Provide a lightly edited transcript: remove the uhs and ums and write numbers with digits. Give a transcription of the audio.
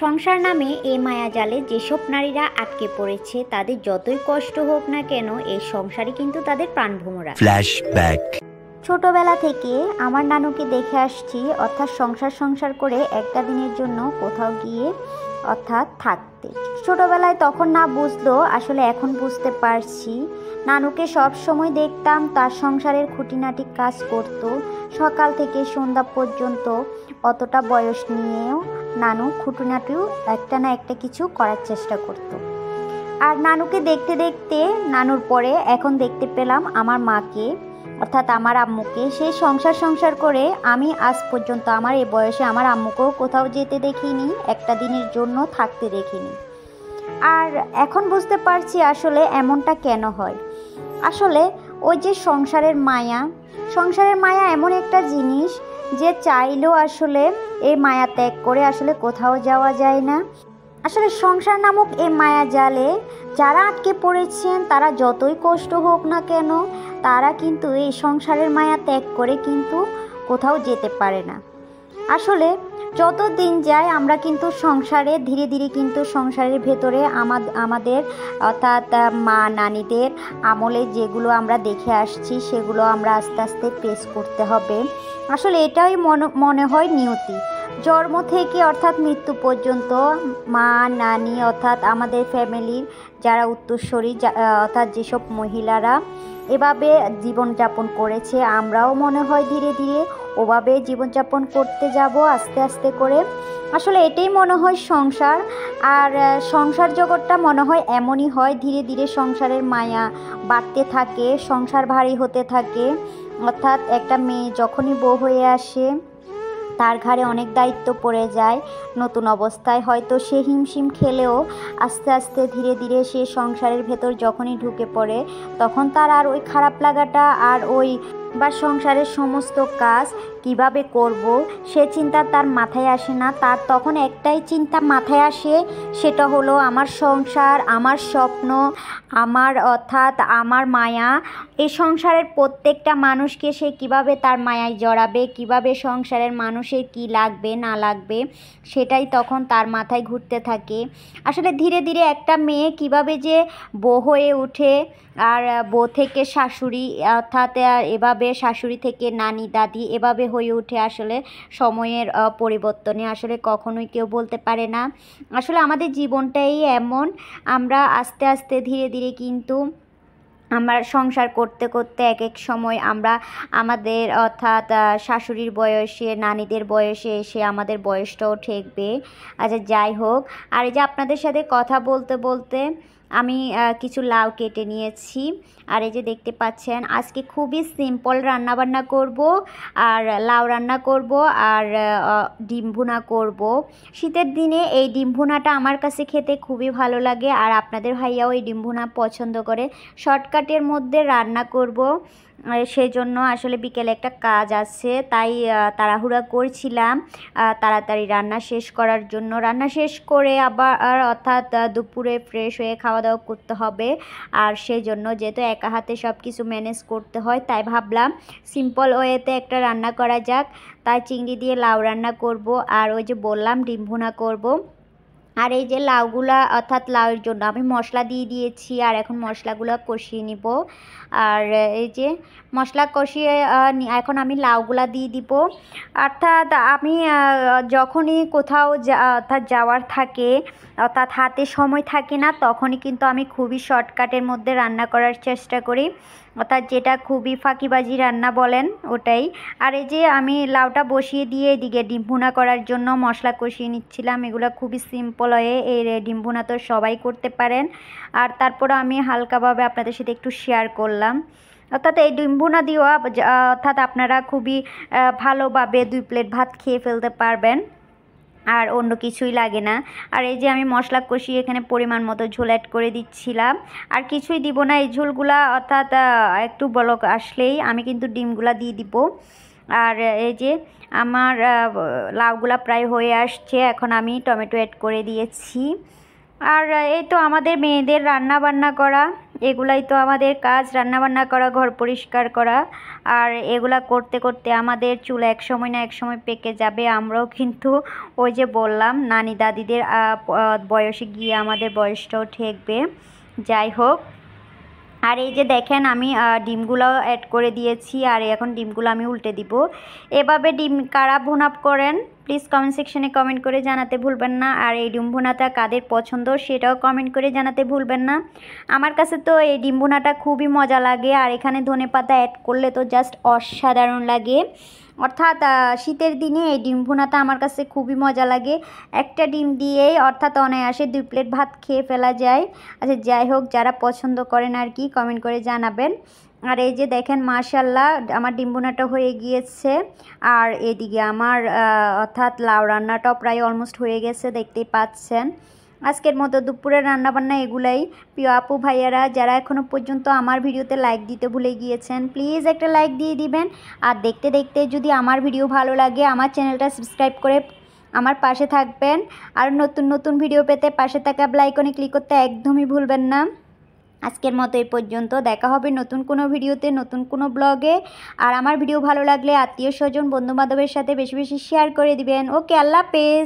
সংসার নামে এই মায়াজালে যেসব নারীরা আটকে পড়েছে তাদের যতই কষ্ট হোক না কেন এই সংসারে কিন্তু তাদের প্রাণভোমরা। ফ্ল্যাশব্যাক। ছোটবেলা থেকে আমার নানুকে দেখে আসছি, অর্থাৎ সংসার করে একটা দিনের জন্য কোথাও গিয়ে অর্থাৎ থাকতে। ছোটবেলায় তখন না বুঝলো, আসলে এখন বুঝতে পারছি। নানুকে সব সময় দেখতাম তার সংসারের খুঁটিনাটি কাজ করত, সকাল থেকে সন্ধ্যা পর্যন্ত। অতটা বয়স নিয়েও নানু খুঁটিনাটিও একটা না একটা কিছু করার চেষ্টা করত। আর নানুকে দেখতে দেখতে নানুর পরে এখন দেখতে পেলাম আমার মাকে, অর্থাৎ আমার আম্মুকে। সেই সংসার করে আমি আজ পর্যন্ত আমার এই বয়সে আমার আম্মুকেও কোথাও যেতে দেখিনি, একটা দিনের জন্য থাকতে দেখিনি। আর এখন বুঝতে পারছি আসলে এমনটা কেন হয়। আসলে ওই যে সংসারের মায়া এমন একটা জিনিস যে চাইলেও আসলে এই মায়া ত্যাগ করে আসলে কোথাও যাওয়া যায় না। আসলে সংসার নামক এই মায়া জালে যারা আটকে পড়েছেন তারা যতই কষ্ট হোক না কেন তারা কিন্তু এই সংসারের মায়া ত্যাগ করে কিন্তু কোথাও যেতে পারে না। আসলে যত দিন যায় আমরা কিন্তু সংসারে ধীরে ধীরে কিন্তু সংসারের ভেতরে আমাদের অর্থাৎ মা নানীদের আমলে যেগুলো আমরা দেখে আসছি সেগুলো আমরা আস্তে আস্তে পেশ করতে হবে। আসলে এটাই মনে হয় নিয়তি। জন্ম থেকে অর্থাৎ মৃত্যু পর্যন্ত মা নানি অর্থাৎ আমাদের ফ্যামিলির যারা উত্তরসূরি অর্থাৎ যেসব মহিলারা এভাবে জীবনযাপন করেছে, আমরাও মনে হয় ধীরে ধীরে ওভাবে জীবনযাপন করতে যাব আস্তে আস্তে করে। আসলে এটাই মনে হয় সংসার। আর সংসার জগৎটা মনে হয় এমনই হয়, ধীরে ধীরে সংসারের মায়া বাড়তে থাকে, সংসার ভারী হতে থাকে। অর্থাৎ একটা মেয়ে যখনই বউ হয়ে আসে তার ঘাড়ে অনেক দায়িত্ব পড়ে যায়। নতুন অবস্থায় হয়তো সে হিমশিম খেলেও আস্তে আস্তে ধীরে ধীরে সে সংসারের ভেতর যখনই ঢুকে পড়ে তখন তার আর ওই খারাপ লাগাটা আর ওই বা সংসারের সমস্ত কাজ কিভাবে করব সে চিন্তা তার মাথায় আসে না। তার তখন একটাই চিন্তা মাথায় আসে, সেটা হলো আমার সংসার, আমার স্বপ্ন, অর্থাৎ আমার মায়া। এই সংসারের প্রত্যেকটা মানুষকে সে কিভাবে তার মায়ায় জড়াবে, কিভাবে সংসারের মানুষের কি লাগবে না লাগবে সেটাই তখন তার মাথায় ঘুরতে থাকে। আসলে ধীরে ধীরে একটা মেয়ে কিভাবে যে বউ হয়ে ওঠে, আর বউ থেকে শাশুড়ি অর্থাৎ এভাবে শাশুড়ি থেকে নানি দাদি এভাবে হয়ে ওঠে, আসলে সময়ের পরিবর্তনে আসলে কখনোই কেউ বলতে পারে না। আসলে আমাদের জীবনটাই এমন, আমরা আস্তে আস্তে ধীরে ধীরে কিন্তু আমরা সংসার করতে করতে এক এক সময় আমরা আমাদের অর্থাৎ শাশুড়ির বয়সে নানিদের বয়সে এসে আমাদের বয়সটাও ঠেকবে। আচ্ছা যাই হোক, আর এই যে আপনাদের সাথে কথা বলতে বলতে আমি কিছু লাউ কেটে নিয়েছি। আর এই যে দেখতে পাচ্ছেন আজকে খুবই সিম্পল রান্নাবান্না করব, আর লাউ রান্না করব আর ডিম ভুনা করব। শীতের দিনে এই ডিম ভুনাটা আমার কাছে খেতে খুবই ভালো লাগে, আর আপনাদের ভাইয়াও এই ডিম ভুনা পছন্দ করে। শর্টকাটের মধ্যে রান্না করব, সেই জন্য আসলে বিকেলে একটা কাজ আছে তাই তাড়াহুড়া করছিলাম তাড়াতাড়ি রান্না শেষ করার জন্য। রান্না শেষ করে আবার অর্থাৎ দুপুরে ফ্রেশ হয়ে খাওয়া দাওয়া করতে হবে। আর সেই জন্য যেহেতু একা হাতে সব কিছু ম্যানেজ করতে হয় তাই ভাবলাম সিম্পল ওয়েতে একটা রান্না করা যাক। তাই চিংড়ি দিয়ে লাউ রান্না করব, আর ওই যে বললাম ডিম ভুনা করব। আর এই যে লাউগুলা অর্থাৎ লাউয়ের জন্য আমি মশলা দিয়ে দিয়েছি, আর এখন মশলাগুলো কষিয়ে নিব। আর এই যে মশলা কষিয়ে এখন আমি লাউগুলা দিয়ে দিব। অর্থাৎ আমি যখনই কোথাও অর্থাৎ যাওয়ার থাকে অর্থাৎ হাতে সময় থাকে না তখনই কিন্তু আমি খুবই শর্টকাটের মধ্যে রান্না করার চেষ্টা করি, অর্থাৎ যেটা খুবই ফাঁকিবাজি রান্না বলেন ওটাই। আর এই যে আমি লাউটা বসিয়ে দিয়ে এদিকে ডিম ভুনা করার জন্য মশলা কষিয়ে নিচ্ছিলাম। এগুলো খুবই সিম্পল হয়ে এই ডিম ভুনা তো সবাই করতে পারেন। আর তারপরে আমি হালকাভাবে আপনাদের সাথে একটু শেয়ার করলাম। অর্থাৎ এই ডিম ভুনা দিয়েও অর্থাৎ আপনারা খুবই ভালোভাবে 2 প্লেট ভাত খেয়ে ফেলতে পারবেন, আর অন্য কিছুই লাগে না। আর এই যে আমি মশলা কষিয়ে এখানে পরিমাণ মতো ঝোল অ্যাড করে দিচ্ছিলাম, আর কিছুই দিব না এই ঝোলগুলা অর্থাৎ একটু বলক আসলেই আমি কিন্তু ডিমগুলা দিয়ে দিব। আর এই যে আমার লাউগুলা প্রায় হয়ে আসছে, এখন আমি টমেটো অ্যাড করে দিয়েছি। আর এই তো আমাদের মেয়েদের রান্না বান্না করা এগুলাই তো আমাদের কাজ, রান্নাবান্না করা, ঘর পরিষ্কার করা। আর এগুলা করতে করতে আমাদের চুল এক সময় না এক সময় পেকে যাবে। আমরাও কিন্তু ওই যে বললাম নানি দাদিদের বয়সে গিয়ে আমাদের বয়সটাও ঠেকবে। যাই হোক, আর এই যে দেখেন আমি ডিমগুলো অ্যাড করে দিয়েছি, আর এখন ডিমগুলো আমি উল্টে দিব। এভাবে ডিম কারা ভুনা করেন প্লিজ কমেন্ট সেকশনে কমেন্ট করে জানাতে ভুলবেন না। আর এই ডিম ভুনাটা কাদের পছন্দ সেটাও কমেন্ট করে জানাতে ভুলবেন না। আমার কাছে তো এই ডিম ভুনাটা খুবই মজা লাগে, আর এখানে ধনেপাতা অ্যাড করলে তো জাস্ট অসাধারণ লাগে। অর্থাৎ শীতের দিনে এই ডিম ভুনাটা আমার কাছে খুবই মজা লাগে। একটা ডিম দিয়েই অর্থাৎ অনায়াসে 2 প্লেট ভাত খেয়ে ফেলা যায়। আচ্ছা যাই হোক, যারা পছন্দ করেন আর কি কমেন্ট করে জানাবেন। আর এই যে দেখেন মাশাল্লাহ আমার ডিম ভুনাটা হয়ে গিয়েছে। আর এদিকে আমার অর্থাৎ লাউ রান্নাটাও প্রায় অলমোস্ট হয়ে গেছে, দেখতেই পাচ্ছেন। আজকের মতো দুপুরের রান্নাবান্না এগুলাই। প্রিয় আপু ভাইয়ারা যারা এখনও পর্যন্ত আমার ভিডিওতে লাইক দিতে ভুলে গিয়েছেন প্লিজ একটা লাইক দিয়ে দিবেন। আর দেখতে দেখতে যদি আমার ভিডিও ভালো লাগে আমার চ্যানেলটা সাবস্ক্রাইব করে আমার পাশে থাকবেন। আর নতুন নতুন ভিডিও পেতে পাশে থাকা বেল আইকনে ক্লিক করতে একদমই ভুলবেন না। আজকের মতো এই পর্যন্ত, দেখা হবে নতুন কোনো ভিডিওতে, নতুন কোনো ব্লগে। আর আমার ভিডিও ভালো লাগলে আত্মীয় স্বজন বন্ধু বান্ধবের সাথে বেশি বেশি শেয়ার করে দিবেন। ওকে, আল্লাহ হাফেজ।